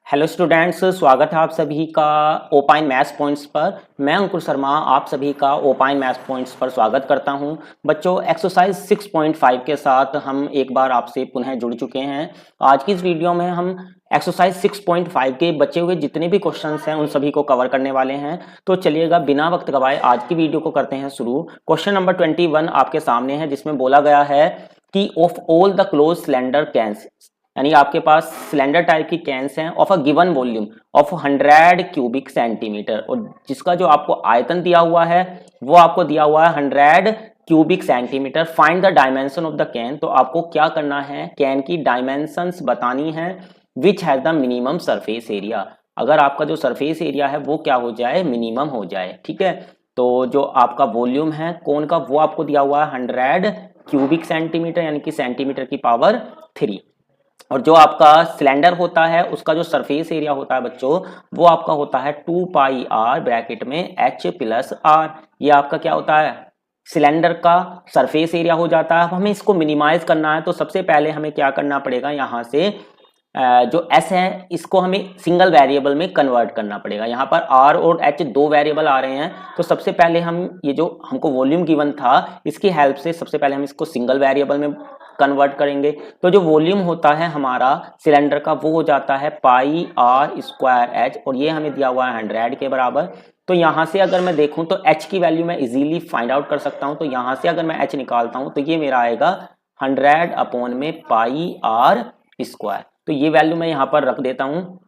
Hello students, स्वागत है आप सभी का ओपाइन मैथ्स पॉइंट्स पर। मैं अंकुर शर्मा आप सभी का ओपाइन मैथ्स पॉइंट्स पर स्वागत करता हूं। बच्चों, एक्सरसाइज 6.5 के साथ हम एक बार आपसे पुनः जुड़ चुके हैं। आज की इस वीडियो में हम एक्सरसाइज 6.5 के बचे हुए जितने भी क्वेश्चंस हैं उन सभी को कवर करने वाले हैं। तो चलिएगा बिना वक्त गवाए आज की वीडियो को करते हैं शुरू। क्वेश्चन नंबर 21 आपके सामने है, जिसमें बोला गया है कि of all the close cylinder cans, यानी आपके पास सिलेंडर टाइप की कैंस हैं of a given volume of 100 cubic centimetre, और जिसका जो आपको आयतन दिया हुआ है वो आपको दिया हुआ है 100 cubic centimetre. Find the dimension of the can. तो आपको क्या करना है, कैन की डायमेंशंस बतानी है which has the minimum surface area. अगर आपका जो सरफेस एरिया है वो क्या हो जाए, मिनिमम हो जाए। ठीक है, तो जो आपका वॉल्यूम है कौन का वो आपको दिया हुआ है 100 क्यूबिक सेंटीमीटर, यानी कि सेंटीमीटर की पावर 3। और जो आपका सिलेंडर होता है उसका जो सरफेस एरिया होता है बच्चों, वो आपका होता है 2 पाई आर ब्रैकेट में H प्लस आर। ये आपका क्या होता है, सिलेंडर का सरफेस एरिया हो जाता है। अब हमें इसको मिनिमाइज करना है, तो सबसे पहले हमें क्या करना पड़ेगा, यहाँ से जो S है इसको हमें सिंगल वेरिएबल में कन्वर्ट करना पड़ेगा। यहाँ पर R और H दो वेरिएबल आ रहे हैं, तो सबसे पहले हम ये जो हमको वॉल्यूम गिवन था इसकी हेल्प से सबसे पहले हम इसको सिंगल वेरिएबल में कन्वर्ट करेंगे। तो जो वॉल्यूम होता है हमारा सिलेंडर का वो हो जाता है पाई आर स्क्वायर एच, और ये हमें दिया हुआ है 100 के बराबर। तो यहाँ से अगर मैं देखूँ तो H की वैल्यू मैं इजीली फाइंड आउट कर सकता हूँ। तो यहाँ से अगर मैं H निकालता हूँ तो ये मेरा आएगा 100 अपॉन में पाई आर स्क्वायर। तो ये वैल्यू मैं यहाँ पर रख देता हूँ।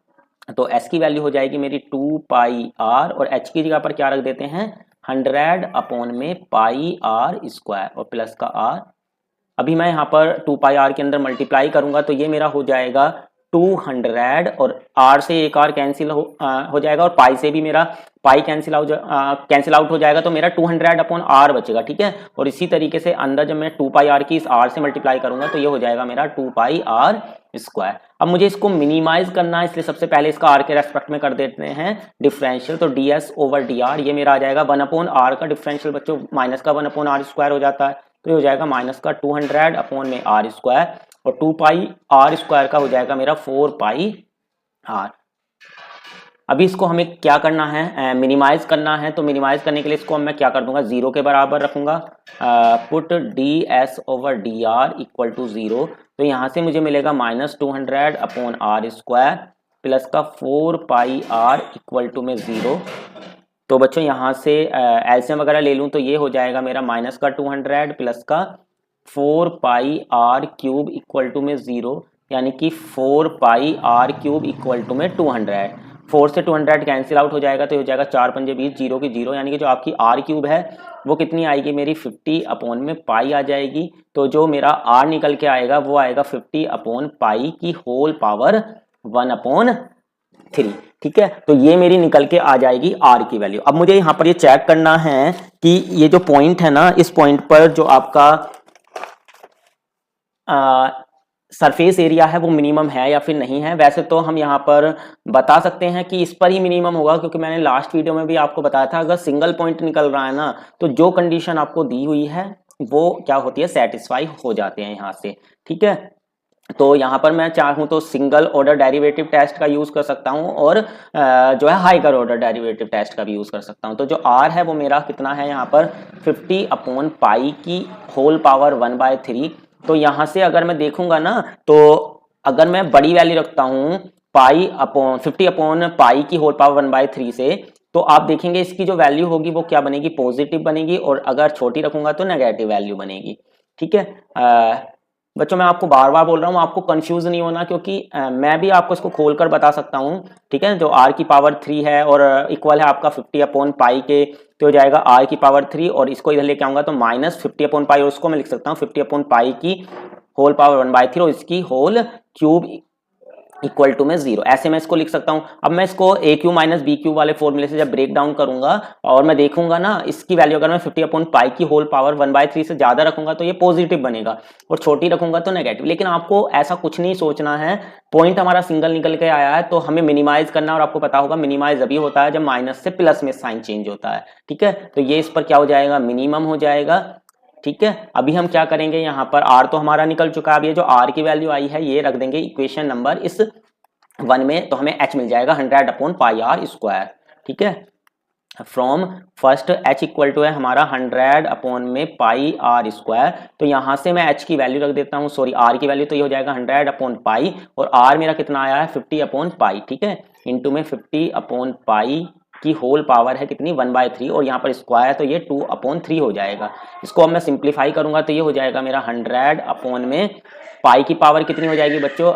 तो S की वैल्यू हो जाएगी मेरी 2 पाई आर, और H की जगह पर क्या रख देते हैं 100 अपॉन में पाई आर स्क्वायर और प्लस का आर। अभी मैं यहाँ पर 2 पाई आर के अंदर मल्टीप्लाई करूंगा तो ये मेरा हो जाएगा 200, और आर से एक आर कैंसिल हो जाएगा, और पाई से भी मेरा पाई कैंसिल आउट हो जाएगा, तो मेरा 200 अपॉन आर बचेगा। ठीक है, और इसी तरीके से अंदर जब मैं 2 पाई आर की इस आर से मल्टीप्लाई करूंगा तो ये हो जाएगा मेरा 2 पाई आर स्क्वायर। अब मुझे इसको मिनिमाइज करना है, इसलिए सबसे पहले इसका आर के रेस्पेक्ट में कर देते हैं डिफरेंशियल। तो D s over d are, ये मेरा आ जाएगा 1 अपॉन आर का डिफरेंशियल बच्चों माइनस का 1 अपॉन आर स्क्वायर हो जाता है, तो ये हो जाएगा माइनस का 200 अपॉन में आर स्क्वायर, और 2 पाई आर स्क्वायर का हो जाएगा मेरा 4 पाई आर। अभी इसको हमें क्या करना है, मिनिमाइज करना है। तो मिनिमाइज करने के लिए इसको मैं क्या कर दूंगा, 0 के बराबर रखूंगा। Put d s over d r equal to 0। तो यहाँ से मुझे मिलेगा minus 200 upon r square plus का 4 पाई आर इक्वल टू में 0। तो बच्चों यहाँ से एलसीएम वगैरह ले लूँ तो ये हो जाएगा मेरा माइनस का 200 प्लस का 4 पाई आर क्यूब इक्वल टू में 0, यानी कि 4 पाई आर क्यूब इक्वल टू में 200। 4 से 200 कैंसिल आउट हो जाएगा, तो हो जाएगा 4 पंजे 20, 0 की 0, यानी कि जो आपकी आर क्यूब है वो कितनी आएगी मेरी 50 अपॉन में पाई आ जाएगी। तो जो मेरा आर निकल के आएगा वो आएगा 50 अपॉन पाई की होल पावर 1 अपॉन 3। ठीक है, तो ये मेरी निकल के आ जाएगी आर की वैल्यू। अब मुझे यहाँ पर ये चेक करना है कि ये जो पॉइंट है ना, इस पॉइंट पर जो आपका सरफेस एरिया है वो मिनिमम है या फिर नहीं है। वैसे तो हम यहाँ पर बता सकते हैं कि इस पर ही मिनिमम होगा, क्योंकि मैंने लास्ट वीडियो में भी आपको बताया था अगर सिंगल पॉइंट निकल रहा है ना तो जो कंडीशन आपको दी हुई है वो क्या होती है, सेटिस्फाई हो जाते हैं यहाँ से। ठीक है, तो यहाँ पर मैं चाहूँ तो सिंगल ऑर्डर डेरिवेटिव टेस्ट का यूज कर सकता हूँ, और जो है हाइगर ऑर्डर डेरिवेटिव टेस्ट का भी यूज कर सकता हूँ। तो जो आर है वो मेरा कितना है यहाँ पर 50 अपॉन पाई की होल पावर 1/3। तो यहाँ से अगर मैं देखूंगा ना, तो अगर मैं बड़ी वैल्यू रखता हूँ पाई अपॉन 50 अपॉन पाई की होल पावर 1/3 से, तो आप देखेंगे इसकी जो वैल्यू होगी वो क्या बनेगी, पॉजिटिव बनेगी, और अगर छोटी रखूंगा तो नेगेटिव वैल्यू बनेगी। ठीक है बच्चों, मैं आपको बार बार बोल रहा हूँ, आपको कंफ्यूज नहीं होना, क्योंकि मैं भी आपको इसको खोलकर बता सकता हूँ। ठीक है, जो r की पावर 3 है और इक्वल है आपका 50 अपॉन पाई के, तो हो जाएगा r की पावर 3, और इसको इधर लेके आऊंगा तो माइनस 50 अपॉन पाई, और उसको मैं लिख सकता हूँ 50 अपॉन पाई की होल पावर 1/3, और इसकी होल क्यूब इक्वल टू में 0। ऐसे मैं इसको लिख सकता हूं। अब मैं इसको ए क्यू माइनस बी क्यू वाले फॉर्मूले से जब ब्रेक डाउन करूंगा और मैं देखूंगा ना इसकी वैल्यू अगर मैं 50 अपॉन पाई की होल पावर 1/3 से ज्यादा रखूंगा तो ये पॉजिटिव बनेगा, और छोटी रखूंगा तो नेगेटिव। लेकिन आपको ऐसा कुछ नहीं सोचना है, पॉइंट हमारा सिंगल निकल के आया है तो हमें मिनिमाइज करना, और आपको पता होगा मिनिमाइज अभी होता है जब माइनस से प्लस में साइन चेंज होता है। ठीक है, तो ये इस पर क्या हो जाएगा, मिनिमम हो जाएगा। ठीक है, अभी हम क्या करेंगे, यहाँ पर आर तो हमारा निकल चुका है, अब ये जो आर की वैल्यू आई है ये रख देंगे इक्वेशन नंबर इस 1 में, तो हमें h मिल जाएगा 100 अपॉन पाई आर स्क्वायर। ठीक है, from first h equal to है हमारा 100 अपॉन में पाई आर स्क्वायर। तो यहाँ से मैं h की वैल्यू रख देता हूँ, सॉरी r की वैल्यू, तो ये हो जाएगा 100 अपॉन पाई, और r मेरा कितना आया है 50 अपॉन पाई। ठीक है, इंटू में 50 अपॉन पाई की होल पावर है कितनी 1/3, और यहाँ पर स्क्वायर तो ये 2 अपॉन 3 हो जाएगा। इसको अब मैं सिंप्लीफाई करूंगा तो ये हो जाएगा मेरा 100 अपॉन में पाई की पावर कितनी हो जाएगी बच्चों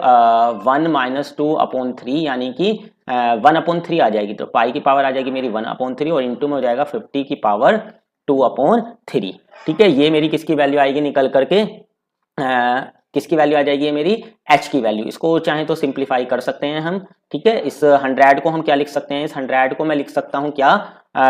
1 माइनस 2 अपॉन 3, यानी कि 1 अपॉन 3 आ जाएगी। तो पाई की पावर आ जाएगी मेरी 1 अपॉन 3, और इंटू में हो जाएगा 50 की पावर 2 अपॉन 3। ठीक है, ये मेरी किसकी वैल्यू आएगी निकल करके, किसकी वैल्यू आ जाएगी, ये मेरी h की वैल्यू। इसको चाहे तो सिंप्लीफाई कर सकते हैं हम। ठीक है, इस 100 को हम क्या लिख सकते हैं, इस 100 को मैं लिख सकता हूँ क्या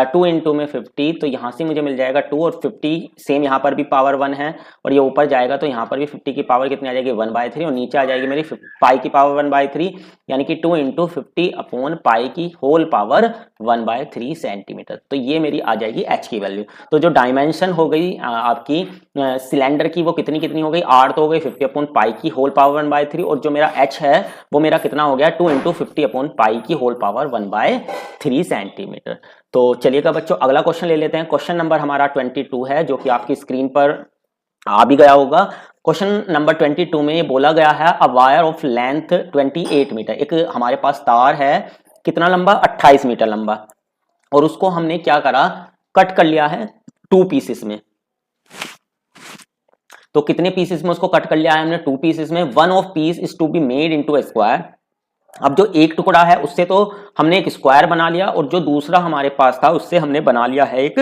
2 इंटू में 50, तो यहाँ से मुझे मिल जाएगा 2, और 50 सेम यहाँ पर भी पावर 1 है, और ये ऊपर जाएगा तो यहाँ पर भी 50 की पावर कितनी आ जाएगी 1/3, और नीचे आ जाएगी मेरी पाई की पावर 1/3, यानी कि 2 इंटू 50 अपॉन पाई की होल पावर 1/3 सेंटीमीटर। तो ये मेरी आ जाएगी h की वैल्यू। तो जो डायमेंशन हो गई आपकी सिलेंडर की वो कितनी कितनी हो गई, r तो हो गई 50 अपॉन पाई की होल पावर 1/3, और जो मेरा h है वो मेरा कितना हो गया 2 इंटू 50 अपॉन पाई की होल पावर 1/3 सेंटीमीटर। तो चलिएगा बच्चों अगला क्वेश्चन ले लेते हैं। क्वेश्चन नंबर हमारा 22 है, जो कि आपकी स्क्रीन पर आ भी गया होगा। क्वेश्चन नंबर 22 में ये बोला गया है a wire of length 28 metre, एक हमारे पास तार है कितना लंबा 28 मीटर लंबा, और उसको हमने क्या करा कट कर लिया है 2 पीसेस में। तो कितने पीसेस में उसको कट कर लिया है हमने 2 पीसेस में। One of piece is to be made into a square. अब जो एक टुकड़ा है उससे तो हमने एक स्क्वायर बना लिया, और जो दूसरा हमारे पास था उससे हमने बना लिया है एक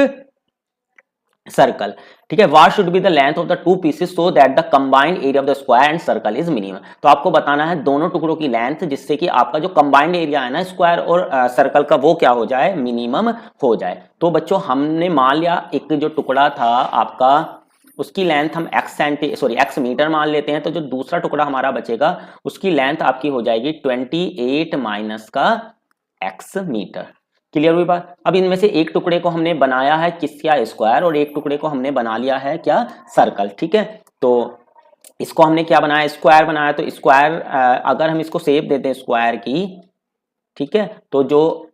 सर्कल। ठीक है, what should be the length of the 2 pieces so that the combined area of the square and circle is minimum. तो आपको बताना है दोनों टुकड़ों की लेंथ, जिससे कि आपका जो कंबाइंड एरिया है ना स्क्वायर और सर्कल का वो क्या हो जाए मिनिमम हो जाए। तो बच्चों हमने मान लिया एक जो टुकड़ा था आपका उसकी लेंथ हम x मीटर मान लेते हैं, तो जो दूसरा टुकड़ा हमारा बचेगा उसकी लेंथ आपकी हो जाएगी 28 माइनस का x मीटर। क्लियर हुई बात। अब इनमें से एक टुकड़े को हमने बनाया है किसका स्क्वायर, और एक टुकड़े को हमने बना लिया है क्या सर्कल। ठीक है, तो इसको हमने क्या बनाया स्क्वायर बनाया, तो स्क्वायर अगर हम इसको शेप देते हैं स्क्वायर की, ठीक है, तो जो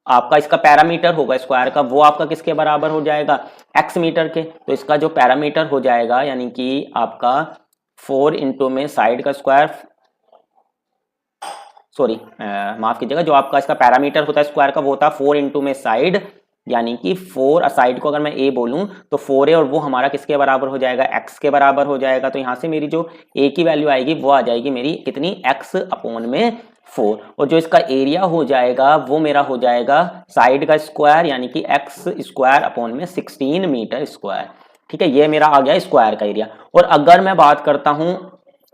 आपका इसका पैरामीटर होगा स्क्वायर का वो आपका किसके बराबर हो जाएगा x मीटर के। तो इसका जो पैरामीटर हो जाएगा यानी कि आपका 4 इंटू में साइड का स्क्वायर, सॉरी माफ कीजिएगा, जो आपका इसका पैरामीटर होता है स्क्वायर का वो होता है 4 इंटू में साइड, यानी कि 4 साइड को अगर मैं a बोलूं तो 4a, और वो हमारा किसके बराबर हो जाएगा x के बराबर हो जाएगा। तो यहाँ से मेरी जो a की वैल्यू आएगी वो आ जाएगी मेरी कितनी x अपॉन में 4, और जो इसका एरिया हो जाएगा वो मेरा हो जाएगा साइड का स्क्वायर, यानी कि x स्क्वायर अपॉन में 16 मीटर स्क्वायर। ठीक है, ये मेरा आ गया स्क्वायर का एरिया। और अगर मैं बात करता हूं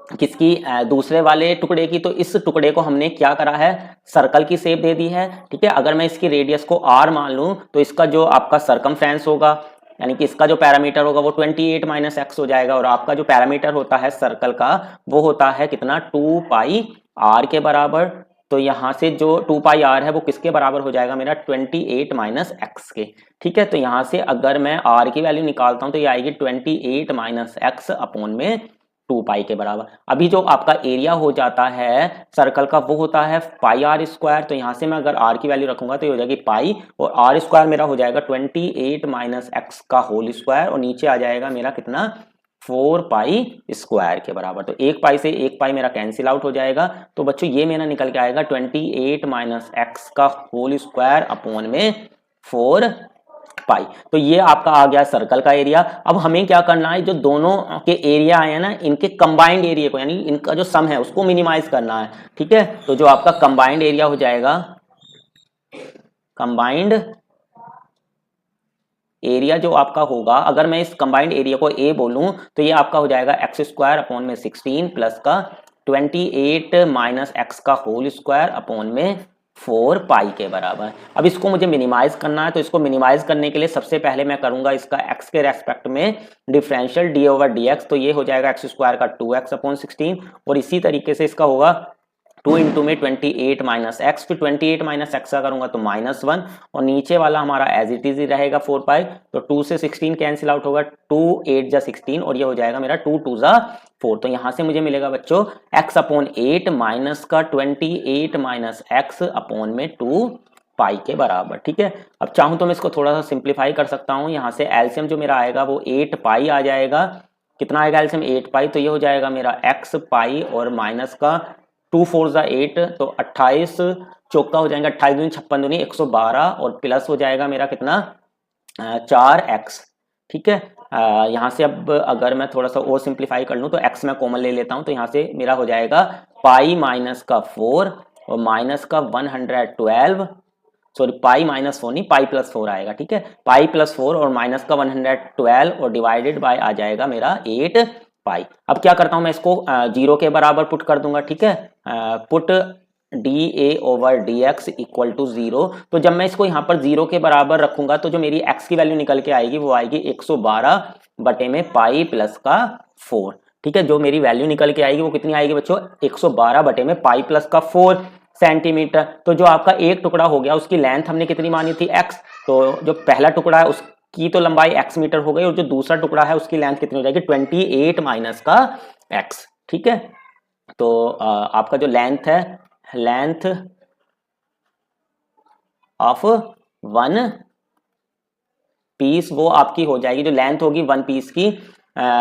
किसकी दूसरे वाले टुकड़े की, तो इस टुकड़े को हमने क्या करा है सर्कल की शेप दे दी है। ठीक है, अगर मैं इसकी रेडियस को r मान लूं तो इसका जो आपका सरकमफ्रेंस होगा यानी कि इसका जो पैरामीटर होगा वो 28 माइनस x हो जाएगा, और आपका जो पैरामीटर होता है सर्कल का वो होता है कितना 2 पाई r के बराबर। तो यहाँ से जो 2 पाई r है वो किसके बराबर हो जाएगा मेरा 28 माइनस x के। ठीक है, तो यहाँ से अगर मैं r की वैल्यू निकालता हूँ तो ये आएगी 28 माइनस x अपॉन में 2 पाई के बराबर। अभी जो आपका एरिया हो जाता है सर्कल का वो होता है पाई आर स्क्वायर। तो यहाँ से मैं अगर r की वैल्यू रखूंगा तो ये हो जाएगी पाई, और r स्क्वायर मेरा हो जाएगा 28 माइनस x का होल स्क्वायर, और नीचे आ जाएगा मेरा कितना 4 पाई स्क्वायर के बराबर। तो एक पाई से एक पाई मेरा कैंसिल आउट हो जाएगा। तो बच्चों ये मेरा निकल के आएगा 28 माइनस एक्स का होल स्क्वायर अपॉन में 4 पाई। तो ये आपका आ गया सर्कल का एरिया। अब हमें क्या करना है, जो दोनों के एरिया आए हैं ना इनके कंबाइंड एरिया को, यानी इनका जो सम है उसको मिनिमाइज करना है। ठीक है, तो जो आपका कंबाइंड एरिया हो जाएगा, कंबाइंड एरिया जो आपका होगा, अगर मैं इस कंबाइंड एरिया को a बोलूं तो ये आपका हो जाएगा एक्स स्क्वायर अपॉन में 16 प्लस का 28 माइनस एक्स का होल स्क्वायर अपॉन में 4 पाई के बराबर। अब इसको मुझे मिनिमाइज करना है, तो इसको मिनिमाइज करने के लिए सबसे पहले मैं करूंगा इसका x के रेस्पेक्ट में डिफरेंशियल d ओवर dx। तो ये हो जाएगा एक्स स्क्वायर का 2x अपॉन 16, और इसी तरीके से इसका होगा 2 इंटू में 28 माइनस एक्स, फिर 28 माइनस एक्स का करूंगा तो -1, और नीचे वाला हमारा एज इट इज ही रहेगा 4 पाई। तो 2 से 16 कैंसिल आउट होगा, 2 8 जा 16, और ये हो जाएगा मेरा 2 2 जा 4। तो यहां से मुझे मिलेगा बच्चों x अपॉन 8 माइनस का 28 माइनस एक्स अपॉन में 2 पाई के बराबर। ठीक है, अब चाहूं तो मैं इसको थोड़ा सा सिंप्लीफाई कर सकता हूं। यहां से एलसीएम जो मेरा आएगा वो 8 पाई आ जाएगा। कितना आएगा एलसीएम? 8 पाई। तो ये हो जाएगा मेरा x पाई और माइनस का 2 4 जा 8, तो 28 चौका हो जाएगा, 28 दूनी 56 दूनी 112, और प्लस हो जाएगा मेरा कितना 4x। ठीक है, यहाँ से अब अगर मैं थोड़ा सा और सिंप्लीफाई कर लूँ तो x मैं कॉमन ले लेता हूँ, तो यहाँ से मेरा हो जाएगा पाई माइनस का 4 और माइनस का 112, सॉरी पाई माइनस 4 नहीं, पाई प्लस 4 आएगा। ठीक है, पाई प्लस 4 और माइनस का 112 और डिवाइडेड बाय आ जाएगा मेरा 8 पाई। अब क्या करता हूं मैं इसको 0 के बराबर पुट कर दूंगा। ठीक है, put dA over dx equal to 0। तो जब मैं इसको यहाँ पर 0 के बराबर रखूंगा तो जो मेरी x की वैल्यू निकल के आएगी वो आएगी 112 बटे में पाई प्लस का 4। ठीक है, जो मेरी वैल्यू निकल के आएगी वो कितनी आएगी बच्चों? 112 बटे में पाई प्लस का 4 सेंटीमीटर। तो जो आपका एक टुकड़ा हो गया उसकी लेंथ हमने कितनी मानी थी? x। तो जो पहला टुकड़ा है उसकी तो लंबाई x मीटर हो गई, और जो दूसरा टुकड़ा है उसकी लेंथ कितनी हो जाएगी? 28 माइनस का x। ठीक है, तो आपका जो लेंथ है, लेंथ ऑफ 1 पीस, वो आपकी हो जाएगी, जो लेंथ होगी 1 पीस की,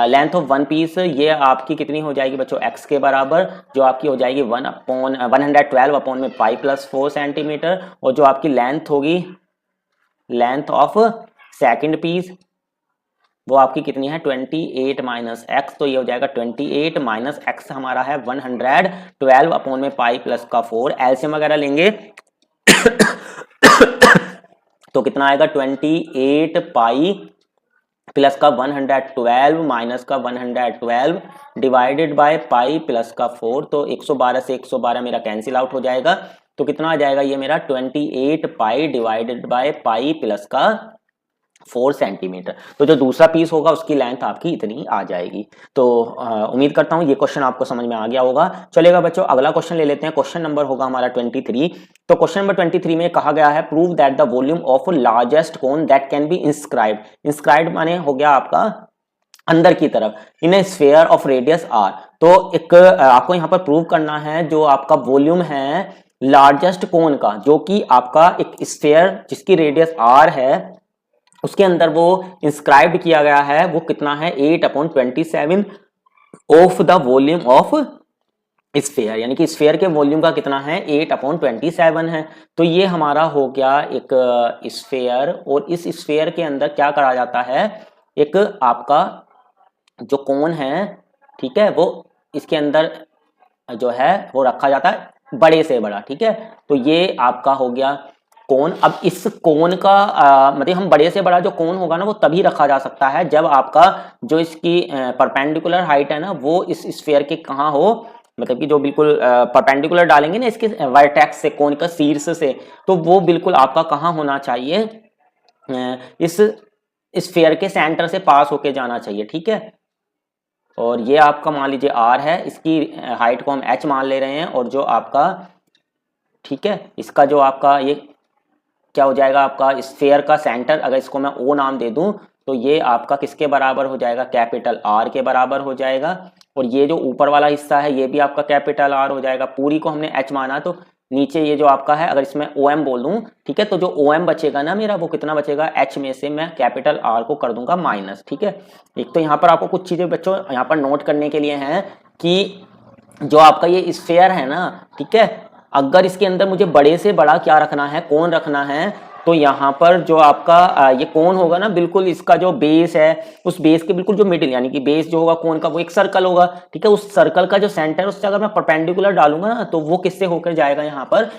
लेंथ ऑफ 1 पीस ये आपकी कितनी हो जाएगी बच्चों? x के बराबर, जो आपकी हो जाएगी 112 अपॉन में पाई प्लस 4 सेंटीमीटर। और जो आपकी लेंथ होगी, लेंथ ऑफ सेकंड पीस, वो आपकी कितनी है? 28 माइनस एक्स। तो ये हो जाएगा 28 माइनस एक्स हमारा है 112 अपॉन में पाई प्लस का 4। एलसीएम वगैरह लेंगे तो कितना आएगा? 28 पाई प्लस का 112 माइनस का 112 डिवाइडेड बाय पाई प्लस का 4। तो 112 से 112 मेरा कैंसिल आउट हो जाएगा, तो कितना आ जाएगा ये मेरा? 28 पाई डिवाइडेड बाय पाई प्लस का 4 सेंटीमीटर। तो जो दूसरा पीस होगा उसकी लेंथ आपकी इतनी आ जाएगी। तो उम्मीद करता हूं ये क्वेश्चन आपको समझ में आ गया होगा। चलेगा बच्चों, अगला क्वेश्चन ले लेते हैं। क्वेश्चन नंबर होगा हमारा 23। तो क्वेश्चन नंबर 23 में कहा गया है prove that the volume of largest cone that can be inscribed. Inscribed माने हो गया आपका अंदर की तरफ, in a sphere of radius R. तो एक आपको यहाँ पर प्रूव करना है जो आपका वॉल्यूम है लार्जेस्ट कोन का, जो कि आपका एक स्फीयर जिसकी रेडियस आर है उसके अंदर वो इंस्क्राइब्ड किया गया है, वो कितना है? 8/27 of the volume of sphere, यानी कि स्फीयर के वॉल्यूम का कितना है? 8/27 है। तो ये हमारा हो गया एक स्फीयर, और इस स्फीयर के अंदर क्या करा जाता है? एक आपका जो कोन है, ठीक है, वो इसके अंदर जो है वो रखा जाता है बड़े से बड़ा। ठीक है, तो ये आपका हो गया कोन। अब इस कोन का मतलब हम बड़े से बड़ा जो कोन होगा ना वो तभी रखा जा सकता है जब आपका जो इसकी परपेंडिकुलर हाइट है ना वो इस स्फीयर के कहाँ हो, मतलब कि जो बिल्कुल परपेंडिकुलर डालेंगे ना इसके वर्टेक्स से, कोन का शीर्ष से, तो वो बिल्कुल आपका कहाँ होना चाहिए? इस स्फीयर के सेंटर से पास होके जाना चाहिए। ठीक है, और ये आपका मान लीजिए r है, इसकी हाइट को हम h मान ले रहे हैं, और जो आपका, ठीक है, इसका जो आपका ये क्या हो जाएगा? आपका स्फीयर का सेंटर, अगर इसको मैं O नाम दे दूं तो ये आपका किसके बराबर हो जाएगा? कैपिटल R के बराबर हो जाएगा। और ये जो ऊपर वाला हिस्सा है ये भी आपका कैपिटल R हो जाएगा। पूरी को हमने H माना, तो नीचे ये जो आपका है, अगर इसमें OM बोल दूं, ठीक है, तो जो OM बचेगा ना मेरा, वो कितना बचेगा? H में से मैं कैपिटल R को कर दूंगा माइनस। ठीक है, एक तो यहाँ पर आपको कुछ चीजें बच्चों यहाँ पर नोट करने के लिए हैं कि जो आपका ये स्फीयर है ना, ठीक है, अगर इसके अंदर मुझे बड़े से बड़ा क्या रखना है? कोन रखना है, तो यहाँ पर जो आपका ये कोन होगा ना, बिल्कुल इसका जो बेस है उस बेस के बिल्कुल जो मिडिल, यानी कि बेस जो होगा कोन का वो एक सर्कल होगा। ठीक है, उस सर्कल का जो सेंटर है उससे अगर मैं परपेंडिकुलर डालूंगा ना तो वो किससे होकर जाएगा? यहाँ पर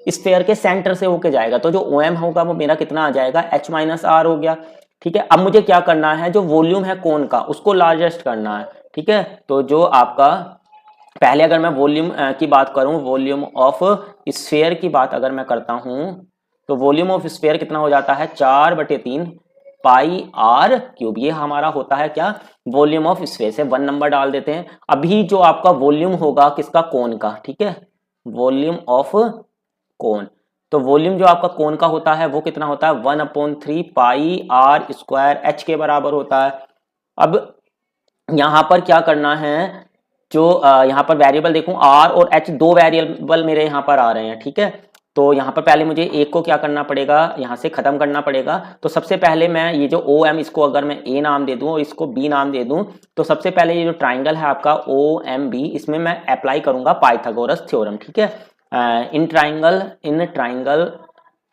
स्फीयर के सेंटर से होकर जाएगा। तो जो OM होगा वो मेरा कितना आ जाएगा? H-R हो गया। ठीक है, अब मुझे क्या करना है? जो वॉल्यूम है कोन का उसको लार्जेस्ट करना है। ठीक है, तो जो आपका पहले अगर मैं वॉल्यूम की बात करूं, वॉल्यूम ऑफ स्फीयर की बात अगर मैं करता हूं, तो वॉल्यूम ऑफ स्फीयर कितना हो जाता है? 4/3 पाई R क्यूब। ये हमारा होता है क्या? Volume of sphere. से 1 नंबर डाल देते हैं। अभी जो आपका वॉल्यूम होगा किसका? कोन का। ठीक है, वॉल्यूम ऑफ कोन। तो वॉल्यूम जो आपका कोन का होता है वो कितना होता है 1/3 पाई आर स्क्वायर एच के बराबर होता है। अब यहाँ पर क्या करना है, जो यहाँ पर वेरिएबल देखूं आर और एच, दो वेरिएबल मेरे यहाँ पर आ रहे हैं, ठीक है। तो यहाँ पर पहले मुझे एक को क्या करना पड़ेगा, यहाँ से खत्म करना पड़ेगा। तो सबसे पहले मैं ये जो ओ एम, इसको अगर मैं ए नाम दे दूं और इसको बी नाम दे दूं, तो सबसे पहले ये जो ट्राइंगल है आपका ओ एम बी, इसमें मैं अप्लाई करूंगा पाइथागोरस थ्योरम, ठीक है। इन ट्राइंगल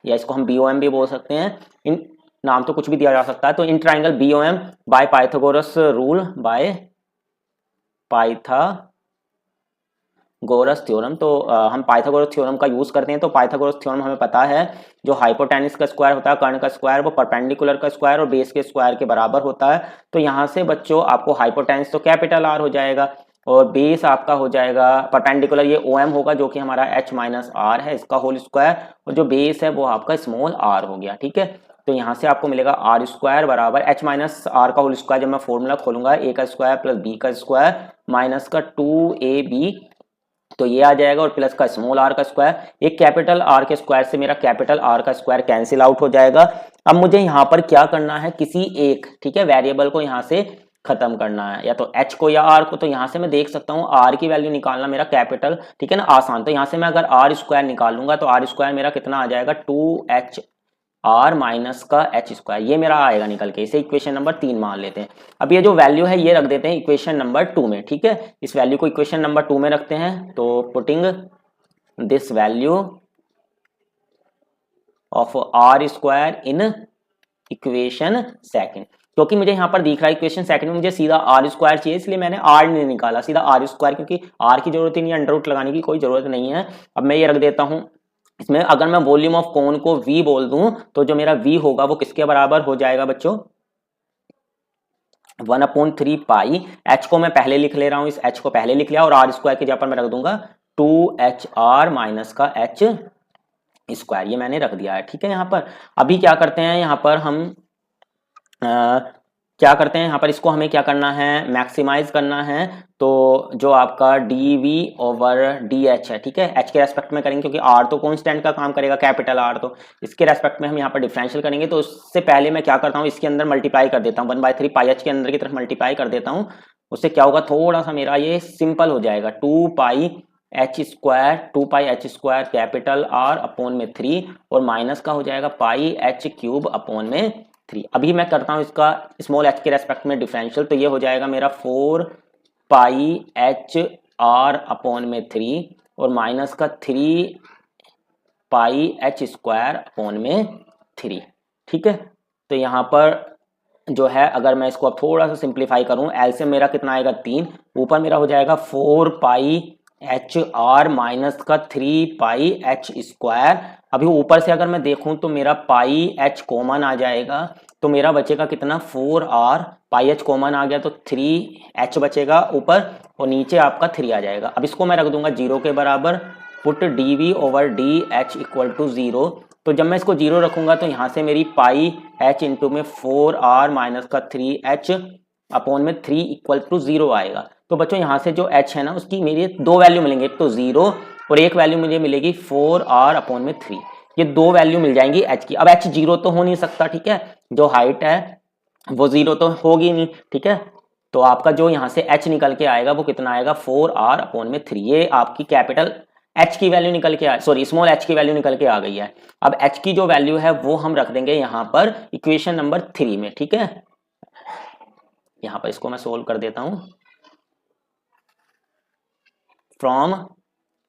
या इसको हम बी ओ एम भी बोल सकते हैं, इन नाम तो कुछ भी दिया जा सकता है। तो in triangle B O M by Pythagoras rule by Pythagoras theorem. तो हम पाइथागोरस थ्योरम का यूज करते हैं। तो पाइथागोरस थ्योरम हमें पता है, जो हाइपोटेनिस का स्क्वायर होता है, कर्ण का स्क्वायर, वो परपेंडिकुलर का स्क्वायर और बेस के स्क्वायर के बराबर होता है। तो यहाँ से बच्चों आपको हाइपोटेनिस तो कैपिटल आर हो जाएगा और बेस आपका हो जाएगा परपेंडिकुलर, ये ओ एम होगा जो कि हमारा एच माइनस आर है, इसका होल स्क्वायर, और जो बेस है वो आपका स्मॉल आर हो गया, ठीक है। तो यहाँ से आपको मिलेगा आर स्क्वायर बराबर एच माइनस आर का होल स्क्वायर, जब मैं फॉर्मूला खोलूंगा ए का स्क्वायर प्लस बी का स्क्वायर माइनस का 2ab, तो ये आ जाएगा, और प्लस का स्मॉल आर का स्क्वायर। एक कैपिटल आर के स्क्वायर से मेरा कैपिटल आर का स्क्वायर कैंसिल आउट हो जाएगा। अब मुझे यहाँ पर क्या करना है, किसी एक, ठीक है, वेरिएबल को यहाँ से खत्म करना है, या तो एच को या आर को। तो यहाँ से मैं देख सकता हूँ आर की वैल्यू निकालना मेरा कैपिटल, ठीक है ना, आसान। तो यहाँ से मैं अगर आर स्क्वायर निकालूंगा तो आर स्क्वायर मेरा कितना आ जाएगा 2h आर माइनस का एच स्क्वायर, ये मेरा आएगा निकल के। इसे इक्वेशन नंबर 3 मान लेते हैं। अब ये जो वैल्यू है ये रख देते हैं इक्वेशन नंबर 2 में, ठीक है। इस वैल्यू को इक्वेशन नंबर 2 में रखते हैं। तो putting this value of r square in equation second, क्योंकि मुझे यहाँ पर दिख रहा है इक्वेशन सेकंड में मुझे सीधा आर स्क्वायर चाहिए, इसलिए मैंने आर नहीं निकाला, सीधा आर स्क्वायर, क्योंकि आर की जरूरत ही नहीं है, अंडर रूट लगाने की कोई जरूरत नहीं है। अब मैं ये रख देता हूँ इसमें। अगर मैं वॉल्यूम ऑफ कोन को v बोल दूं तो जो मेरा v होगा वो किसके बराबर हो जाएगा बच्चों, 1/3 पाई, h को मैं पहले लिख ले रहा हूं, इस h को पहले लिख लिया, और r स्क्वायर की जगह पर मैं रख दूंगा 2HR माइनस का h स्क्वायर, ये मैंने रख दिया है, ठीक है। यहाँ पर अभी क्या करते हैं, यहाँ पर हम क्या करते हैं, यहाँ पर इसको हमें क्या करना है, मैक्सिमाइज करना है। तो जो आपका dv ओवर dh है, ठीक है, h के रेस्पेक्ट में करेंगे, क्योंकि r तो कांस्टेंट का काम करेगा, कैपिटल R, तो इसके रेस्पेक्ट में हम यहाँ पर डिफरेंशियल करेंगे। तो उससे पहले मैं क्या करता हूँ, इसके अंदर मल्टीप्लाई कर देता हूँ, 1/3 पाई h के अंदर की तरफ मल्टीप्लाई कर देता हूँ। उससे क्या होगा, थोड़ा सा मेरा ये सिंपल हो जाएगा, 2 पाई h square capital R upon में 3, और माइनस का हो जाएगा पाई h क्यूब अपॉन में 3। अभी मैं करता हूँ इसका स्मॉल h के रेस्पेक्ट में डिफरेंशियल, तो ये हो जाएगा मेरा 4 पाई h r अपॉन में 3 और माइनस का 3 पाई h स्क्वायर अपॉन में 3, ठीक है। तो यहाँ पर जो है, अगर मैं इसको अब थोड़ा सा सिंप्लीफाई करूँ, एलसीएम मेरा कितना आएगा 3, ऊपर मेरा हो जाएगा 4 पाई एच आर माइनस का 3 पाई एच स्क्वायर। अभी ऊपर से अगर मैं देखूं तो मेरा पाई एच कॉमन आ जाएगा, तो मेरा बचेगा कितना 4r, पाई एच कॉमन आ गया तो 3h बचेगा ऊपर, और नीचे आपका 3 आ जाएगा। अब इसको मैं रख दूंगा 0 के बराबर, put dv over dh equal to 0। तो जब मैं इसको 0 रखूंगा तो यहाँ से मेरी पाई h इंटू में 4r माइनस का 3h अपॉन में 3 इक्वल टू 0 आएगा। तो बच्चों यहाँ से जो h है ना, उसकी मेरी दो वैल्यू मिलेंगे, एक तो 0 और एक वैल्यू मुझे मिलेगी 4r अपॉन में 3, ये दो वैल्यू मिल जाएंगी h की। अब h 0 तो हो नहीं सकता, ठीक है, जो हाइट है वो 0 तो होगी नहीं, ठीक है। तो आपका जो यहाँ से h निकल के आएगा वो कितना आएगा 4r अपॉन में 3, ये आपकी कैपिटल h की वैल्यू निकल के सॉरी स्मॉल h की वैल्यू निकल के आ गई है। अब h की जो वैल्यू है वो हम रख देंगे यहाँ पर इक्वेशन नंबर 3 में, ठीक है। यहाँ पर इसको मैं सोल्व कर देता हूँ फ्रॉम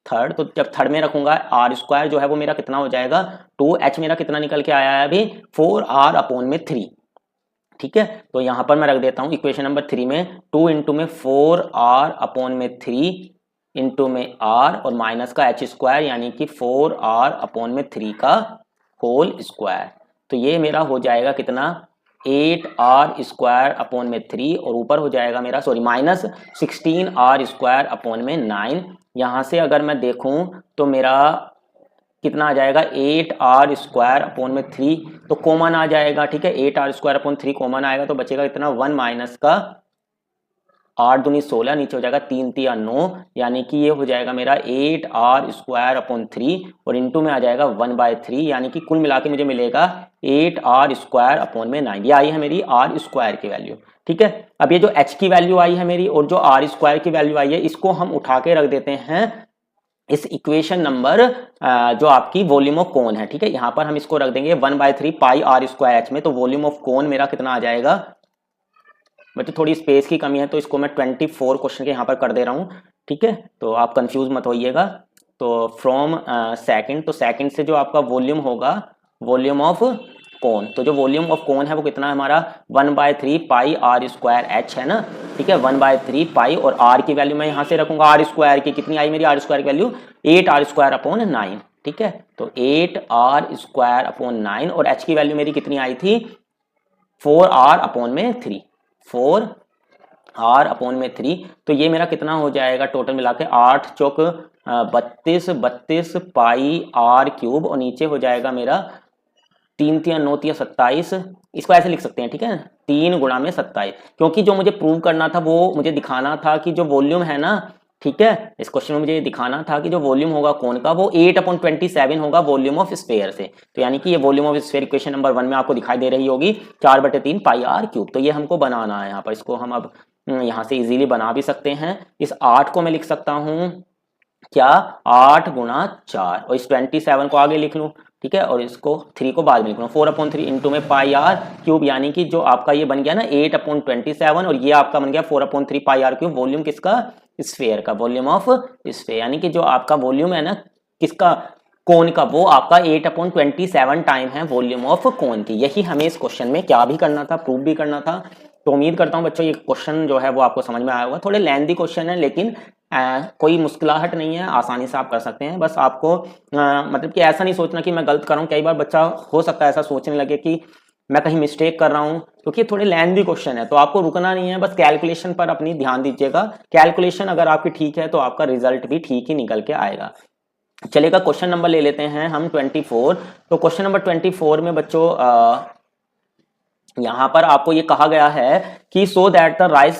थर्ड। तो जब थर्ड में रखूंगा आर स्क्वायर जो है वो मेरा कितना हो जाएगा 2h, मेरा कितना निकल के आया है अभी 4r अपॉन में 3, ठीक है। तो यहाँ पर मैं रख देता हूँ इक्वेशन नंबर 3 में 2 इंटू में 4r अपॉन में 3 इंटू में r और माइनस का h स्क्वायर, यानी कि 4r अपॉन में 3 का होल स्क्वायर। तो ये मेरा हो जाएगा कितना 8r स्क्वायर अपॉन में 3, और ऊपर हो जाएगा मेरा sorry minus 16r square upon में 9। यहाँ से अगर मैं देखूं तो मेरा कितना आ जाएगा 8r स्क्वायर अपॉन में 3, तो कॉमन आ जाएगा, ठीक है, 8r स्क्वायर अपॉन 3 कॉमन आएगा, तो बचेगा इतना 1 माइनस का 8 दूनी 16, नीचे हो जाएगा 3 तिया 9, यानी कि ये हो जाएगा मेरा 8r² 3 और इंटू में आ जाएगा 1/3, यानी कि कुल मिला के मुझे मिलेगा 8r² 9। ये आई है मेरी r² की वैल्यू। ठीक है, अब ये जो h की वैल्यू आई है मेरी और जो r² की वैल्यू आई है, इसको हम उठा के रख देते हैं इस इक्वेशन नंबर जो आपकी वॉल्यूम ऑफ कोन है। ठीक है, यहां पर हम इसको रख देंगे 1/3 पाई r² में, तो वॉल्यूम ऑफ कोन मेरा कितना आ जाएगा बच्चों, थोड़ी स्पेस की कमी है तो इसको मैं 24 क्वेश्चन के यहाँ पर कर दे रहा हूँ। ठीक है, तो आप कंफ्यूज मत होइएगा। तो फ्रॉम सेकंड, तो सेकंड से जो आपका वॉल्यूम होगा, वॉल्यूम ऑफ कोन, तो जो वॉल्यूम ऑफ कोन है वो कितना है हमारा 1/3 पाई r² है ना। ठीक है, 1/3 पाई, और r की वैल्यू मैं यहाँ से रखूंगा r² की, कितनी आई मेरी r² की वैल्यू 8r² 9। ठीक है, तो 8r² 9, और h की वैल्यू मेरी कितनी आई थी 4r/3, 4r/3। तो ये मेरा कितना हो जाएगा टोटल मिला के 8 चौक 32 पाई r³ और नीचे हो जाएगा मेरा 3 तिया 9 तिया 27। इसको ऐसे लिख सकते हैं, ठीक है, 3 गुणा में 27, क्योंकि जो मुझे प्रूव करना था वो मुझे दिखाना था कि जो वॉल्यूम है ना, ठीक है, इस क्वेश्चन में मुझे दिखाना था कि जो वॉल्यूम होगा कोन का वो 8/27 होगा वॉल्यूम ऑफ स्फीयर से। तो यानी कि ये volume of sphere equation number 1 में आपको दिखाई दे रही होगी 4/3 पाई r³। तो ये हमको बनाना है यहाँ पर, इसको हम अब यहाँ से इजीली बना भी सकते हैं। इस 8 को मैं लिख सकता हूँ क्या 8 गुणा 4, और इस 27 को आगे लिख लूँ। ठीक है, और इसको 3 को बाद में लिख लूँ, 4/3 इंटू में पाई r³, यानी कि जो आपका ये बन गया ना 8/27, और ये आपका बन गया 4/3 पाई r³। वॉल्यूम किसका, स्फीयर का, वॉल्यूम ऑफ स्फीयर, यानी कि जो आपका वॉल्यूम है ना किसका, कोन का, वो आपका 8/27 टाइम है वॉल्यूम ऑफ कोन की। यही हमें इस क्वेश्चन में क्या भी करना था, प्रूव भी करना था। तो उम्मीद करता हूं बच्चों ये क्वेश्चन जो है वो आपको समझ में आया होगा। थोड़े लेंथी क्वेश्चन है, लेकिन कोई मुश्किलाहट नहीं है, आसानी से आप कर सकते हैं। बस आपको मतलब कि ऐसा नहीं सोचना कि मैं गलत कर रहा हूँ। कई बार बच्चा हो सकता है ऐसा सोचने लगे कि मैं कहीं मिस्टेक कर रहा हूँ, क्योंकि थोड़े लेंथी क्वेश्चन है। तो आपको रुकना नहीं है, बस कैलकुलेशन पर अपनी ध्यान दीजिएगा। कैलकुलेशन अगर आपकी ठीक है तो आपका रिजल्ट भी ठीक ही निकल के आएगा। चलेगा, क्वेश्चन नंबर ले लेते हैं हम 24। तो क्वेश्चन नंबर 24 में बच्चों यहां पर आपको ये कहा गया है कि सो that the right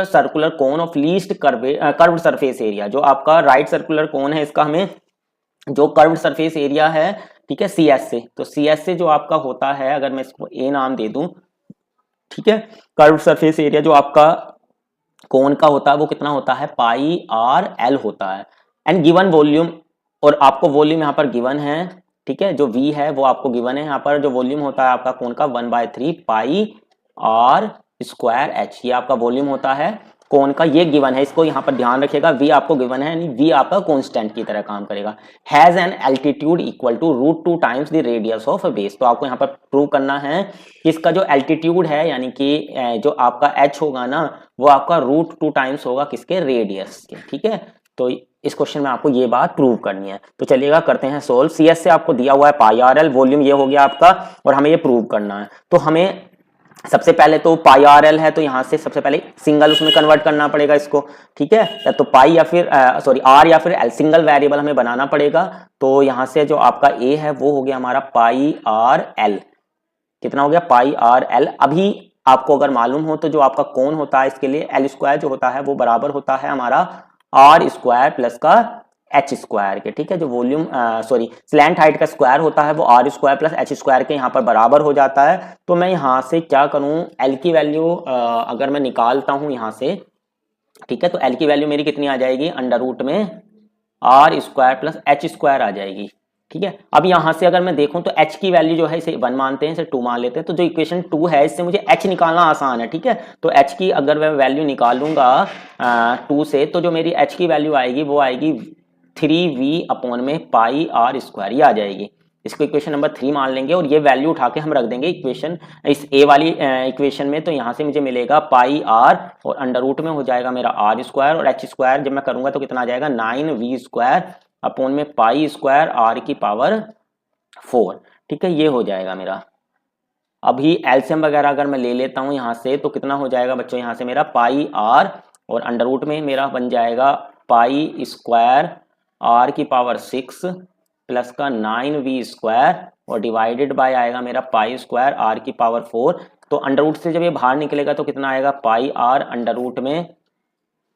circular cone of least curved surface area, जो आपका राइट सर्कुलर कोन है इसका हमें जो कर्व्ड सरफेस एरिया है, ठीक है, CS से, तो CS से जो आपका होता है, अगर मैं इसको A नाम दे दूं, ठीक है, कर्व्ड सरफेस एरिया जो आपका कोन का होता है वो कितना होता है पाई RL होता है, एंड गिवन वॉल्यूम, और आपको वॉल्यूम यहाँ पर गिवन है, ठीक है, जो V है वो आपको गिवन है। यहाँ पर जो वॉल्यूम होता है आपका कोन का 1/3 पाई r²h, ये आपका वॉल्यूम होता है कोन का, ये गिवन है, इसको यहाँ पर ध्यान रखिएगा। V आपको गिवन है, यानी V आपका कांस्टेंट की तरह काम करेगा। Has an altitude equal to √2 times the radius of base, तो आपको यहाँ पर प्रूव करना है कि इसका जो एल्टीट्यूड है, यानी कि जो आपका h होगा ना वो आपका √2 टाइम्स होगा किसके, रेडियस के। ठीक है, तो इस क्वेश्चन में आपको ये बात प्रूव करनी है। तो चलिएगा करते हैं सोल्व। CS से आपको दिया हुआ है पाई RL, वॉल्यूम ये हो गया आपका, और हमें ये प्रूव करना है। तो हमें सबसे पहले तो पाई RL है, तो यहाँ से सबसे पहले सिंगल उसमें कन्वर्ट करना पड़ेगा इसको। ठीक है, या तो पाई या फिर सॉरी R या फिर L, सिंगल वेरिएबल हमें बनाना पड़ेगा। तो यहाँ से जो आपका A है वो हो गया हमारा पाई RL, कितना हो गया पाई RL। अभी आपको अगर मालूम हो तो जो आपका कोण होता है इसके लिए L² जो होता है वो बराबर होता है हमारा R² प्लस का h² के। ठीक है, जो वॉल्यूम सॉरी स्लैंट हाइट का स्क्वायर होता है वो R² प्लस h² के यहाँ पर बराबर हो जाता है। तो मैं यहाँ से क्या करूँ, L की वैल्यू अगर मैं निकालता हूँ यहाँ से, ठीक है, तो L की वैल्यू मेरी कितनी आ जाएगी, अंडर रूट में R² प्लस h² आ जाएगी। ठीक है, अब यहाँ से अगर मैं देखूं तो h की वैल्यू जो है इसे 1 मानते हैं, इसे 2 मान लेते हैं। तो जो इक्वेशन 2 है इससे मुझे h निकालना आसान है। ठीक है, तो h की अगर मैं वैल्यू निकालूंगा 2 से, तो जो मेरी h की वैल्यू आएगी वो आएगी 3v अपॉन में पाई R², ये आ जाएगी। इसको इक्वेशन नंबर 3 मान लेंगे और ये वैल्यू उठा के हम रख देंगे इक्वेशन इस ए वाली इक्वेशन में। तो यहाँ से मुझे मिलेगा पाई R और अंडर रूट में हो जाएगा मेरा R² और h² जब मैं करूंगा तो कितना आ जाएगा 9v² अपॉन में पाई² R⁴। ठीक है, ये हो जाएगा मेरा। अभी एलसीएम वगैरह अगर मैं ले लेता हूँ यहाँ से तो कितना हो जाएगा बच्चों, यहाँ से मेरा पाई R और अंडर रूट में मेरा बन जाएगा पाई² R⁶ प्लस का 9v² और डिवाइडेड बाय आएगा मेरा पाई² R⁴। तो अंडर रूट से जब ये बाहर निकलेगा तो कितना आएगा पाई R अंडर रूट में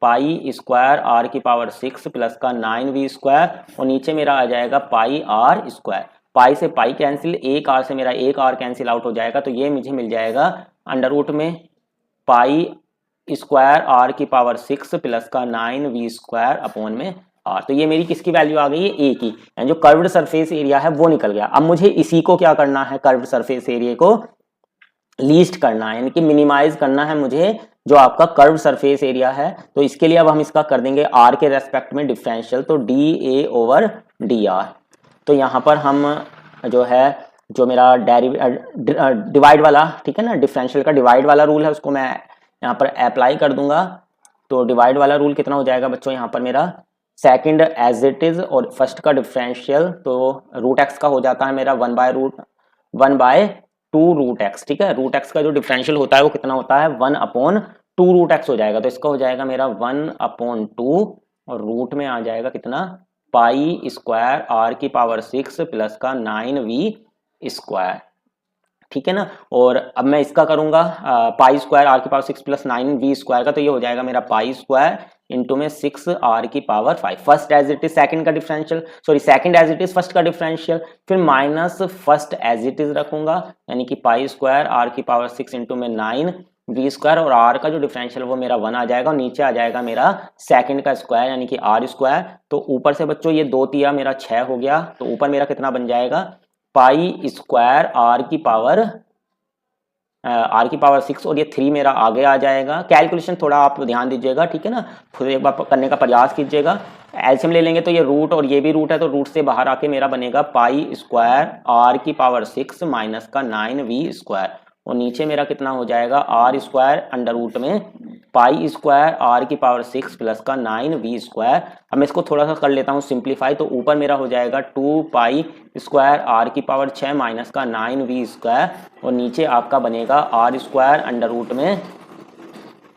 पाई स्क्वायर आर की पावर 6 प्लस का 9v स्क्वायर, और नीचे मेरा आ जाएगा पाई आर स्क्वायर। पाई से पाई कैंसिल, एक आर से मेरा एक आर कैंसिल आउट हो जाएगा, तो ये मुझे मिल जाएगा अंडर रूट में पाई स्क्वायर आर की पावर 6 प्लस का 9v स्क्वायर अपॉन में आर। तो ये मेरी किसकी वैल्यू आ गई है, ए की, यानी जो कर्व्ड सरफेस एरिया है वो निकल गया। अब मुझे इसी को क्या करना है, कर्व्ड सरफेस एरिया को लीस्ट करना है, यानी कि मिनिमाइज करना है मुझे जो आपका कर्व सरफेस एरिया है। तो इसके लिए अब हम इसका कर देंगे आर के रेस्पेक्ट में डिफरेंशियल, तो D A over d are. तो यहाँ पर हम जो है जो मेरा डिवाइड वाला, ठीक है ना, डिफरेंशियल का डिवाइड वाला रूल है, उसको मैं यहाँ पर अप्लाई कर दूंगा। तो डिवाइड वाला रूल कितना हो जाएगा बच्चों, यहाँ पर मेरा सेकंड एज इट इज और फर्स्ट का डिफरेंशियल, तो रूट एक्स का हो जाता है मेरा 1/2 रूट एक्स, ठीक है। रूट एक्स का जो डिफरेंशियल होता है वो कितना होता है, 1/2 रूट एक्स हो जाएगा। तो इसका हो जाएगा मेरा 1/2 और रूट में आ जाएगा कितना, पाई स्क्वायर आर की पावर 6 प्लस का 9v स्क्वायर, ठीक है ना। और अब मैं इसका करूंगा पाई स्क्वायर आर की पावर 6 प्लस 9v स्क्वायर का, तो ये हो जाएगा मेरा पाई स्क्वायर इंटू में 6 आर की power 5। First as it is second का differential, sorry second as it is first का डिफरेंशियल, फिर minus first as it is रखूंगा, यानी कि पाई स्क्वायर आर की पावर 6 इंटू में 9v स्क्वायर, और आर का जो डिफरेंशियल वो मेरा 1 आ जाएगा, और नीचे आ जाएगा मेरा सेकंड का स्क्वायर यानी कि आर स्क्वायर। तो ऊपर से बच्चों ये 2 तिया मेरा 6 हो गया, तो ऊपर मेरा कितना बन जाएगा, पाई स्क्वायर आर की पावर 6 और ये 3 मेरा आगे आ जाएगा। कैलकुलेशन थोड़ा आप ध्यान दीजिएगा, ठीक है ना, खुद एक बार करने का प्रयास कीजिएगा। एलसीएम ले लेंगे तो ये रूट और ये भी रूट है, तो रूट से बाहर आके मेरा बनेगा पाई स्क्वायर आर की पावर 6 माइनस का 9v स्क्वायर, और नीचे मेरा कितना हो जाएगा आर स्क्वायर अंडर रूट में पाई स्क्वायर आर की पावर 6 प्लस का 9v स्क्वायर। अब मैं इसको थोड़ा सा कर लेता हूँ सिंप्लीफाई, तो ऊपर मेरा हो जाएगा 2 पाई स्क्वायर आर की पावर 6 माइनस का 9v स्क्वायर, और नीचे आपका बनेगा आर स्क्वायर अंडर रूट में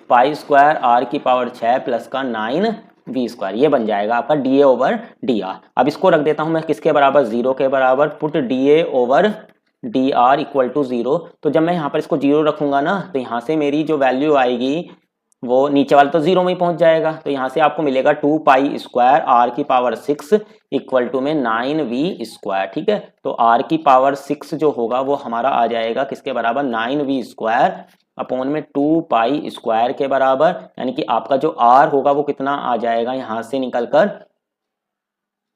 पाई स्क्वायर आर की पावर 6 प्लस का 9v स्क्वायर। ये बन जाएगा आपका D A over d are. अब इसको रख देता हूँ मैं किसके बराबर, 0 के बराबर, put d A over d r equal to 0। तो जब मैं यहाँ पर इसको 0 रखूंगा ना, तो यहाँ से मेरी जो वैल्यू आएगी वो नीचे वाला तो 0 में ही पहुंच जाएगा, तो यहाँ से आपको मिलेगा 2 पाई स्क्वायर आर की पावर 6 इक्वल टू में 9v स्क्वायर, ठीक है। तो आर की पावर 6 जो होगा वो हमारा आ जाएगा किसके बराबर, 9v स्क्वायर अपॉन में 2 पाई स्क्वायर के बराबर, यानी कि आपका जो आर होगा वो कितना आ जाएगा यहाँ से निकलकर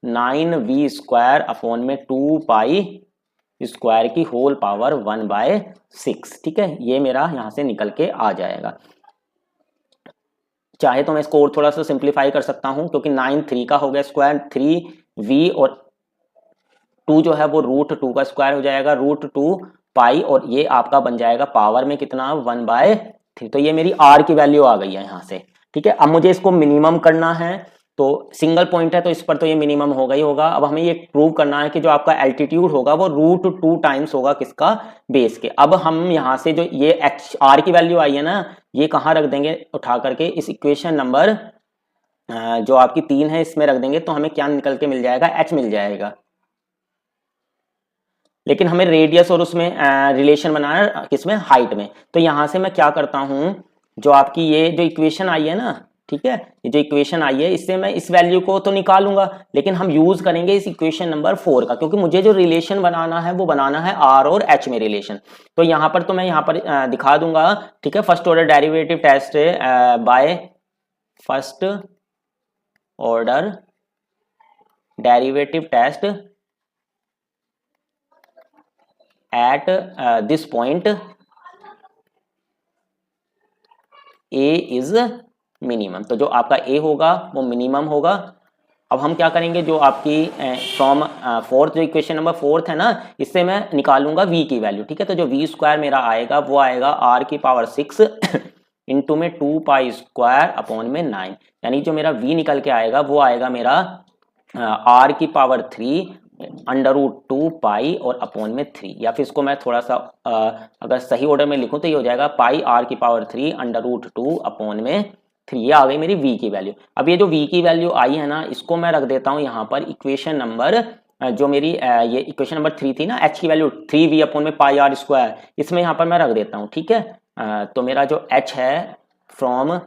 9v स्क्वायर अपॉन में 2 पाई स्क्वायर की होल पावर 1/6, ठीक है। ये मेरा यहां से निकल के आ जाएगा। चाहे तो मैं इसको और थोड़ा सा सिंप्लीफाई कर सकता हूं, क्योंकि 9 3 का हो गया स्क्वायर, 3v और 2 जो है वो √2 का स्क्वायर हो जाएगा, √2 पाई, और ये आपका बन जाएगा पावर में कितना 1/3। तो ये मेरी आर की वैल्यू आ गई है यहाँ से, ठीक है। अब मुझे इसको मिनिमम करना है, तो सिंगल पॉइंट है तो इस पर तो ये मिनिमम होगा ही होगा। अब हमें ये प्रूव करना है कि जो आपका एल्टीट्यूड होगा वो √2 टाइम्स होगा किसका, बेस के। अब हम यहाँ से जो ये एच आर की वैल्यू आई है ना, ये कहाँ रख देंगे, उठा करके इस इक्वेशन नंबर जो आपकी 3 है इसमें रख देंगे, तो हमें क्या निकल के मिल जाएगा, एच मिल जाएगा। लेकिन हमें रेडियस और उसमें रिलेशन बनाना है किसमें, हाइट में। तो यहाँ से मैं क्या करता हूँ, जो आपकी ये जो इक्वेशन आई है ना, ठीक है, ये जो इक्वेशन आई है इससे मैं इस वैल्यू को तो निकालूंगा, लेकिन हम यूज करेंगे इस इक्वेशन नंबर 4 का, क्योंकि मुझे जो रिलेशन बनाना है वो बनाना है आर और एच में रिलेशन। तो यहाँ पर तो मैं यहाँ पर दिखा दूंगा, ठीक है। First order derivative test by first order derivative test at this point A is minimum. तो जो आपका ए होगा वो मिनिमम होगा। अब हम क्या करेंगे, जो आपकी फ्रॉम फोर्थ, जो इक्वेशन नंबर 4 है ना, इससे मैं निकालूंगा वी की वैल्यू, ठीक है। तो जो वी स्क्वायर मेरा आएगा वो आएगा आर की पावर 6 इंटू में 2 पाई स्क्वायर अपॉन में 9, यानी जो मेरा वी निकल के आएगा वो आएगा मेरा आर की पावर 3 √2 पाई और अपॉन में 3, या फिर इसको मैं थोड़ा सा अगर सही ऑर्डर में लिखूं तो ये हो जाएगा पाई आर की पावर 3 √2 अपॉन में 3। ये आ गई मेरी v की वैल्यू। अब ये जो v की वैल्यू आई है ना, इसको मैं रख देता हूं यहाँ पर इक्वेशन नंबर जो मेरी ये इक्वेशन नंबर 3 थी ना, h की वैल्यू 3v अपॉन में पाई आर स्क्वायर, इसमें यहाँ पर मैं रख देता हूँ, ठीक है। तो मेरा जो h है फ्रॉम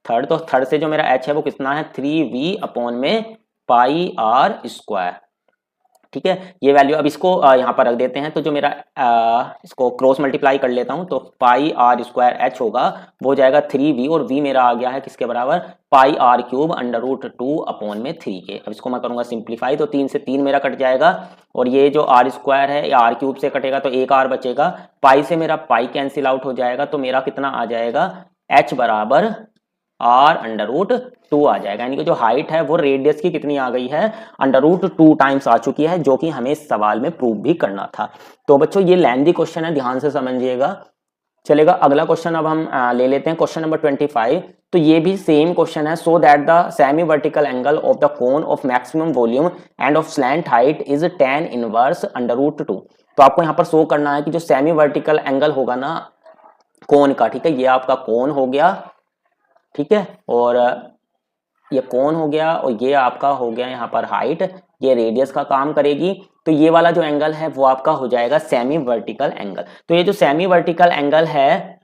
थर्ड, तो थर्ड से जो मेरा h है वो कितना है 3v अपॉन में पाई आर स्क्वायर, ठीक है। ये वैल्यू अब इसको यहाँ पर रख देते हैं, तो जो मेरा इसको क्रॉस मल्टीप्लाई कर लेता हूँ, तो पाई आर स्क्वायर एच होगा वो हो जाएगा 3v, और v मेरा आ गया है किसके बराबर, pi R cube under root 2 upon में 3 के। अब इसको मैं करूंगा सिंप्लीफाई, तो 3 से 3 मेरा कट जाएगा, और ये जो आर स्क्वायर है या आर क्यूब से कटेगा तो एक आर बचेगा, पाई से मेरा पाई कैंसिल आउट हो जाएगा, तो मेरा कितना आ जाएगा h बराबर आर अंडर रूट 2 आ जाएगा। यानी कि जो हाइट है वो रेडियस की कितनी आ गई है, अंडर रूट 2 टाइम्स आ चुकी है, जो कि हमें इस सवाल में प्रूव भी करना था। तो बच्चों ये लेंथी क्वेश्चन है, ध्यान से समझिएगा। चलेगा अगला क्वेश्चन अब हम ले लेते हैं, क्वेश्चन नंबर 25। तो ये भी सेम क्वेश्चन है। So that the semi vertical angle of the cone of maximum volume and of slant height is tan inverse under root 2। तो आपको यहाँ पर शो करना है कि जो सेमी वर्टिकल एंगल होगा ना कोन का, ठीक है, ये आपका कोन हो गया, ठीक है, और ये कोन हो गया, और ये आपका हो गया यहाँ पर हाइट, ये रेडियस का काम करेगी। तो ये वाला जो एंगल है वो आपका हो जाएगा सेमी वर्टिकल एंगल। तो ये जो सेमी वर्टिकल एंगल है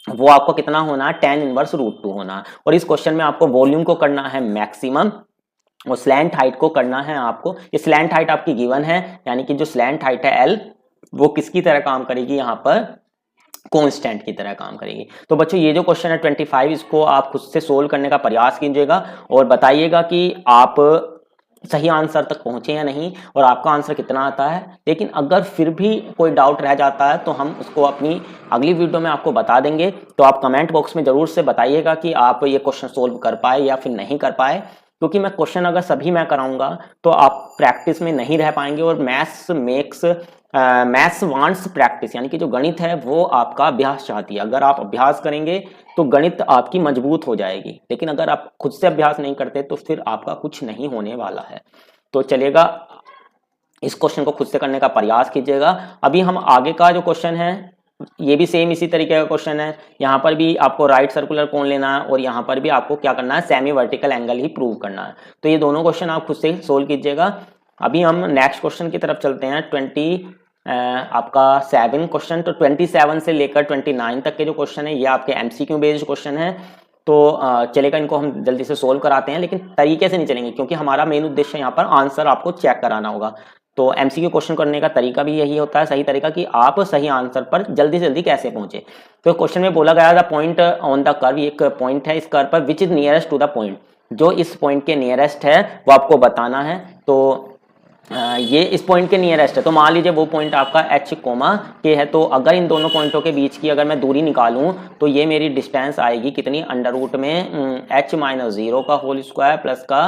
वो आपको कितना होना है, tan इनवर्स रूट 2 होना। और इस क्वेश्चन में आपको वॉल्यूम को करना है मैक्सिमम, और स्लैंट हाइट को करना है आपको, ये स्लैंट हाइट आपकी गिवन है, यानी कि जो स्लैंट हाइट है L वो किसकी तरह काम करेगी, यहाँ पर कांस्टेंट की तरह काम करेगी। तो बच्चों ये जो क्वेश्चन है 25, इसको आप खुद से सोल्व करने का प्रयास कीजिएगा और बताइएगा कि आप सही आंसर तक पहुंचे या नहीं, और आपका आंसर कितना आता है। लेकिन अगर फिर भी कोई डाउट रह जाता है तो हम उसको अपनी अगली वीडियो में आपको बता देंगे। तो आप कमेंट बॉक्स में जरूर से बताइएगा कि आप ये क्वेश्चन सोल्व कर पाए या फिर नहीं कर पाए, क्योंकि मैं क्वेश्चन अगर सभी मैं कराऊंगा तो आप प्रैक्टिस में नहीं रह पाएंगे। और मैथ्स वांट्स प्रैक्टिस, यानी कि जो गणित है वो आपका अभ्यास चाहती है। अगर आप अभ्यास करेंगे तो गणित आपकी मजबूत हो जाएगी, लेकिन अगर आप खुद से अभ्यास नहीं करते तो फिर आपका कुछ नहीं होने वाला है। तो चलेगा, इस क्वेश्चन को खुद से करने का प्रयास कीजिएगा। अभी हम आगे का जो क्वेश्चन है ये भी सेम इसी तरीके का क्वेश्चन है। यहाँ पर भी आपको राइट सर्कुलर कोन लेना है, और यहाँ पर भी आपको क्या करना है, सेमी वर्टिकल एंगल ही प्रूव करना है। तो ये दोनों क्वेश्चन आप खुद से सोल्व कीजिएगा। अभी हम नेक्स्ट क्वेश्चन की तरफ चलते हैं, आपका 7 क्वेश्चन। तो 27 से लेकर 29 तक के जो क्वेश्चन है ये आपके एमसीक्यू बेस्ड क्वेश्चन है। तो चलेगा, इनको हम जल्दी से सोल्व कराते हैं, लेकिन तरीके से नहीं चलेंगे, क्योंकि हमारा मेन उद्देश्य यहाँ पर आंसर आपको चेक कराना होगा। तो एमसीक्यू क्वेश्चन करने का तरीका भी यही होता है, सही तरीका, कि आप सही आंसर पर जल्दी से जल्दी कैसे पहुंचे। तो क्वेश्चन में बोला गया था पॉइंट ऑन द कर्व, एक पॉइंट है इस कर्व पर, which is nearest to the point, जो इस पॉइंट के नियरेस्ट है वो आपको बताना है। तो ये इस पॉइंट के नियरेस्ट है, तो मान लीजिए वो पॉइंट आपका h कोमा के है। तो अगर इन दोनों पॉइंटों के बीच की अगर मैं दूरी निकालूं तो ये मेरी डिस्टेंस आएगी कितनी, अंडर रूट में h माइनस 0 का होल स्क्वायर प्लस का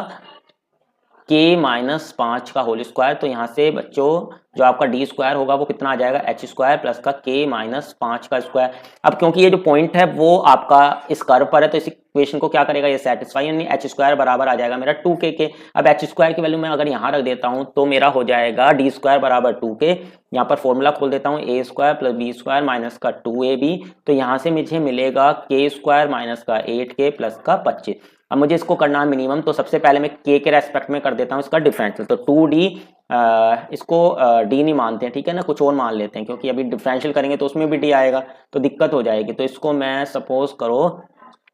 k माइनस 5 का होल स्क्वायर। तो यहाँ से बच्चों जो आपका डी स्क्वायर होगा वो कितना आ जाएगा, h स्क्वायर प्लस का k माइनस 5 का स्क्वायर। अब क्योंकि ये जो पॉइंट है वो आपका इस कर्व पर है, तो इस इक्वेशन को क्या करेगा, ये सेटिस्फाई, यानी h स्क्वायर बराबर आ जाएगा मेरा 2k के। अब h स्क्वायर की वैल्यू मैं अगर यहाँ रख देता हूँ तो मेरा हो जाएगा डी स्क्वायर बराबर 2k। यहाँ पर फॉर्मूला खोल देता हूँ, a square plus b square minus का 2ab। तो यहाँ से मुझे मिलेगा k स्क्वायर माइनस का 8k प्लस का 25। अब मुझे इसको करना है मिनिमम, तो सबसे पहले मैं k के रेस्पेक्ट में कर देता हूँ इसका डिफरेंशियल। तो 2d, इसको d नहीं मानते हैं, ठीक है ना, कुछ और मान लेते हैं, क्योंकि अभी डिफरेंशियल करेंगे तो उसमें भी d आएगा तो दिक्कत हो जाएगी। तो इसको मैं सपोज करो,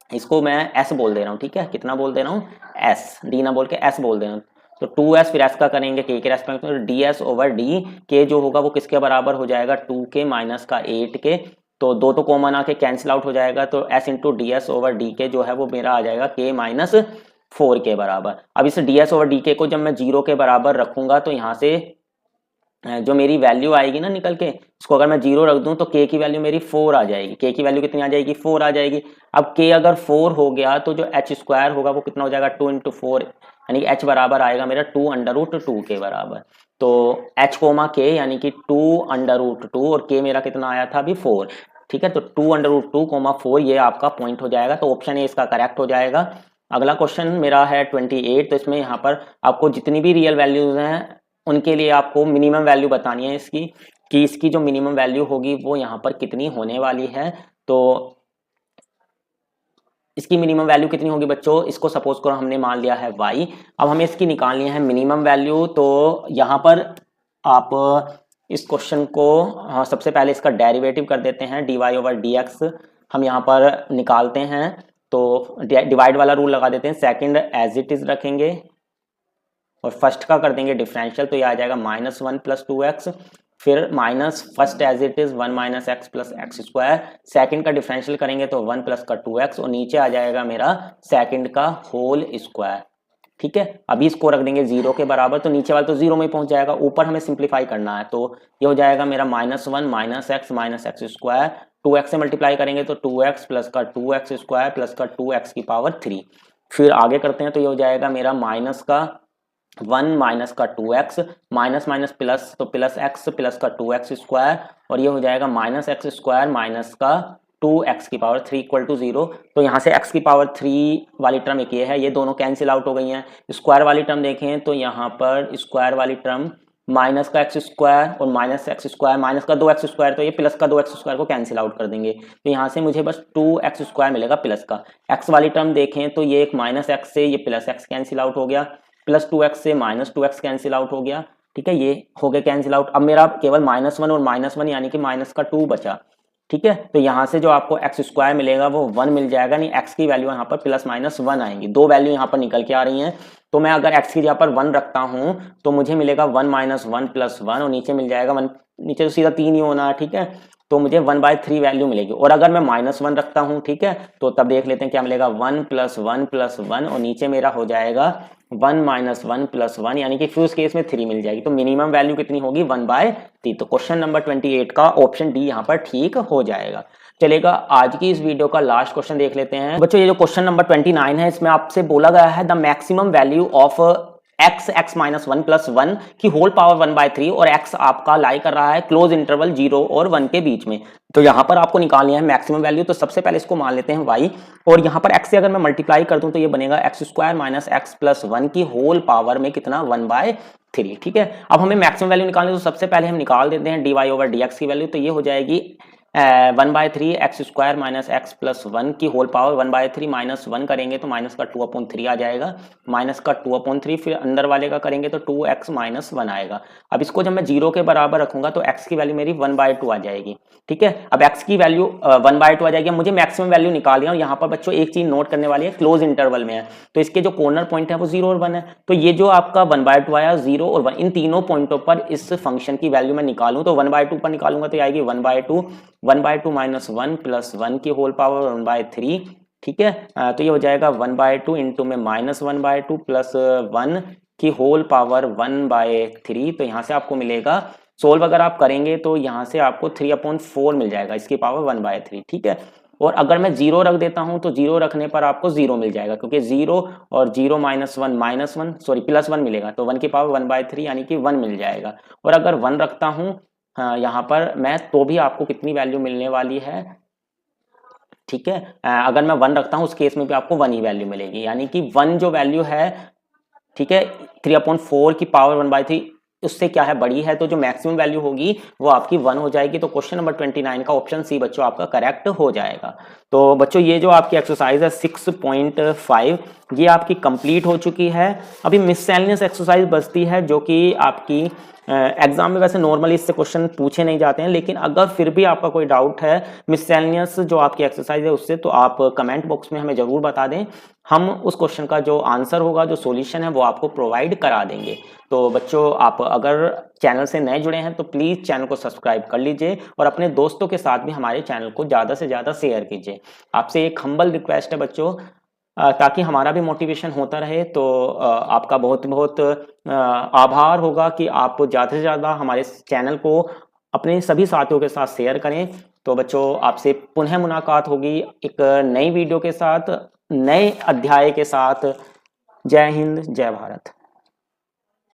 इसको मैं s बोल दे रहा हूँ, ठीक है, कितना बोल दे रहा हूँ, s, d ना बोल के s बोल दे रहा हूँ। तो 2s फिर s का करेंगे k के रेस्पेक्ट में, तो ds ओवर d, k जो होगा वो किसके बराबर हो जाएगा, 2k माइनस का 8k। तो दो तो कॉमन आके कैंसिल आउट हो जाएगा, तो s into D s over D के जो है वो मेरा आ जाएगा k माइनस 4 के बराबर। अब इस ds ओवर डी के को जब मैं 0 के बराबर रखूंगा तो यहाँ से जो मेरी वैल्यू आएगी ना निकल के, इसको अगर मैं 0 रख दूं तो k की वैल्यू मेरी 4 आ जाएगी। k की वैल्यू कितनी आ जाएगी, 4 आ जाएगी। अब k अगर 4 हो गया तो जो h स्क्वायर होगा वो कितना हो जाएगा, 2 इंटू 4, यानी कि h बराबर आएगा मेरा 2 अंडर रूट 2 के बराबर। तो h कोमा k यानी कि 2 अंडर रूट 2, और k मेरा कितना आया था अभी 4, ठीक है। तो 2 अंडर रूट 2 कोमा 4 ये आपका पॉइंट हो जाएगा। तो ऑप्शन ए इसका करेक्ट हो जाएगा। अगला क्वेश्चन मेरा है 28। तो इसमें यहाँ पर आपको जितनी भी रियल वैल्यूज हैं उनके लिए आपको मिनिमम वैल्यू बतानी है इसकी, कि इसकी जो मिनिमम वैल्यू होगी वो यहाँ पर कितनी होने वाली है। तो इसकी मिनिमम वैल्यू कितनी होगी बच्चों, इसको सपोज करो हमने मान लिया है y। अब हमें इसकी निकालनी है मिनिमम वैल्यू। तो यहाँ पर आप इस क्वेश्चन को सबसे पहले इसका डेरिवेटिव कर देते हैं, dy ओवर dx हम यहाँ पर निकालते हैं। तो डिवाइड वाला रूल लगा देते हैं, सेकंड एज इट इज रखेंगे और फर्स्ट का कर देंगे डिफरेंशियल, तो ये आ जाएगा -1 + 2x, फिर minus first as it is 1 - x + x², second का डिफरेंशियल करेंगे तो 1 + का 2x और नीचे आ जाएगा मेरा सेकंड का होल स्क्वायर। ठीक है, अभी इसको रख देंगे 0 के बराबर, तो नीचे वाला तो 0 में ही पहुंच जाएगा, ऊपर हमें सिंप्लीफाई करना है, तो ये हो जाएगा मेरा -1 - x - x², 2x से मल्टीप्लाई करेंगे तो 2x + का 2x² + का 2x⁻3, फिर आगे करते हैं तो ये हो जाएगा मेरा माइनस का 1 - का 2x, माइनस माइनस प्लस तो +x + का 2x² और ये हो जाएगा -x² - का 2x⁻3 = 0। तो यहाँ से x⁻3 वाली टर्म एक ये है, ये दोनों कैंसिल आउट हो गई हैं। स्क्वायर वाली टर्म देखें तो यहाँ पर स्क्वायर वाली टर्म माइनस का x² और -x² माइनस का 2x², तो ये प्लस का 2x² को कैंसिल आउट कर देंगे, तो यहाँ से मुझे बस 2x² मिलेगा प्लस का। x वाली टर्म देखें तो ये एक -x से ये +x कैंसिल आउट हो गया, प्लस 2x से -2x कैंसिल आउट हो गया। ठीक है, ये हो गया कैंसिल आउट। अब मेरा केवल -1 और -1 यानी कि -2 बचा। ठीक है, तो यहाँ से जो आपको x² मिलेगा वो 1 मिल जाएगा, नहीं x की वैल्यू यहाँ पर +-1 आएंगी, दो वैल्यू यहाँ पर निकल के आ रही हैं। तो मैं अगर x की जगह पर 1 रखता हूँ तो मुझे मिलेगा 1 - 1 + 1 और नीचे मिल जाएगा 1, नीचे तो सीधा 3 ही होना है। ठीक है, तो मुझे 1/3 वैल्यू मिलेगी। और अगर मैं -1 रखता हूँ, ठीक है, तो तब देख लेते हैं क्या मिलेगा, 1 + 1 + 1 और नीचे मेरा हो जाएगा 1 - 1 + 1 यानी कि फिर उस केस में 3 मिल जाएगी। तो मिनिमम वैल्यू कितनी होगी, 1/3। तो क्वेश्चन नंबर 28 का ऑप्शन डी यहाँ पर ठीक हो जाएगा। चलेगा, आज की इस वीडियो का लास्ट क्वेश्चन देख लेते हैं। बच्चों ये जो क्वेश्चन नंबर 29 है, इसमें आपसे बोला गया है the maximum value of x (1 + 1) की होल पावर 1/3 और x आपका लाई कर रहा है क्लोज इंटरवल 0 और 1 के बीच में। तो यहाँ पर आपको निकालनी है मैक्सिमम वैल्यू। तो सबसे पहले इसको मान लेते हैं y, और यहाँ पर x से अगर मैं मल्टीप्लाई कर दूं तो ये बनेगा x² - x + 1 की होल पावर में कितना, 1/3। ठीक है, अब हमें मैक्सिमम वैल्यू निकालनी है, तो सबसे पहले हम निकाल देते हैं dy/dx की वैल्यू। तो ये हो जाएगी 1/3 x² - x + 1 की होल पावर 1/3 -1 करेंगे तो माइनस का 2/3 आ जाएगा, माइनस का 2/3, फिर अंदर वाले का करेंगे तो 2x - 1 आएगा। अब इसको जब मैं 0 के बराबर रखूंगा तो x की वैल्यू मेरी 1/2 आ जाएगी। ठीक है, अब x की वैल्यू 1/2 आ जाएगी। मुझे मैक्सिमम वैल्यू निकालनी है और यहाँ पर बच्चों एक चीज नोट करने वाली है, क्लोज इंटरवल में है तो इसके जो कॉर्नर पॉइंट है वो 0 और 1 है। तो ये जो आपका 1/2 आया, 0 और 1, इन तीनों पॉइंटों पर इस फंक्शन की वैल्यू मैं निकालूं तो 1/2 पर निकालूंगा तो आएगी 1/2 -1 + 1 की होल पावर 1/3। ठीक है, तो ये हो जाएगा 1/2 इंटू में -1/2 + 1 की होल पावर 1/3। तो यहाँ से आपको मिलेगा, सोल्व अगर आप करेंगे तो यहाँ से आपको 3/4 मिल जाएगा, इसकी पावर 1/3। ठीक है, और अगर मैं 0 रख देता हूं तो 0 रखने पर आपको 0 मिल जाएगा, क्योंकि 0 और 0 +1 मिलेगा, तो 1 की पावर 1/3 यानी कि 1 मिल जाएगा। और अगर 1 रखता हूं यहाँ पर मैं, तो भी आपको कितनी वैल्यू मिलने वाली है। ठीक है, अगर मैं 1 रखता हूं उस केस में भी आपको 1 ही वैल्यू मिलेगी, यानी कि 1 जो वैल्यू है, ठीक है, 3/4 की पावर 1/3 उससे क्या है, बड़ी है, तो जो मैक्सिमम वैल्यू होगी वो आपकी 1 हो जाएगी। तो क्वेश्चन नंबर 29 का ऑप्शन सी बच्चों आपका करेक्ट हो जाएगा। तो बच्चों ये जो आपकी एक्सरसाइज है 6.5 ये आपकी कंप्लीट हो चुकी है। अभी मिससेलेनियस एक्सरसाइज बचती है जो कि आपकी एग्जाम में वैसे नॉर्मली इससे क्वेश्चन पूछे नहीं जाते हैं, लेकिन अगर फिर भी आपका कोई डाउट है मिससेलेनियस जो आपकी एक्सरसाइज है उससे, तो आप कमेंट बॉक्स में हमें जरूर बता दें, हम उस क्वेश्चन का जो आंसर होगा, जो सॉल्यूशन है वो आपको प्रोवाइड करा देंगे। तो बच्चों आप अगर चैनल से नए जुड़े हैं तो प्लीज़ चैनल को सब्सक्राइब कर लीजिए और अपने दोस्तों के साथ भी हमारे चैनल को ज़्यादा से ज़्यादा शेयर कीजिए। आपसे एक हम्बल रिक्वेस्ट है बच्चों, ताकि हमारा भी मोटिवेशन होता रहे। तो आपका बहुत बहुत आभार होगा कि आप ज़्यादा से ज़्यादा हमारे चैनल को अपने सभी साथियों के साथ शेयर करें। तो बच्चों आपसे पुनः मुलाकात होगी एक नई वीडियो के साथ, नए अध्याय के साथ। जय हिंद, जय भारत।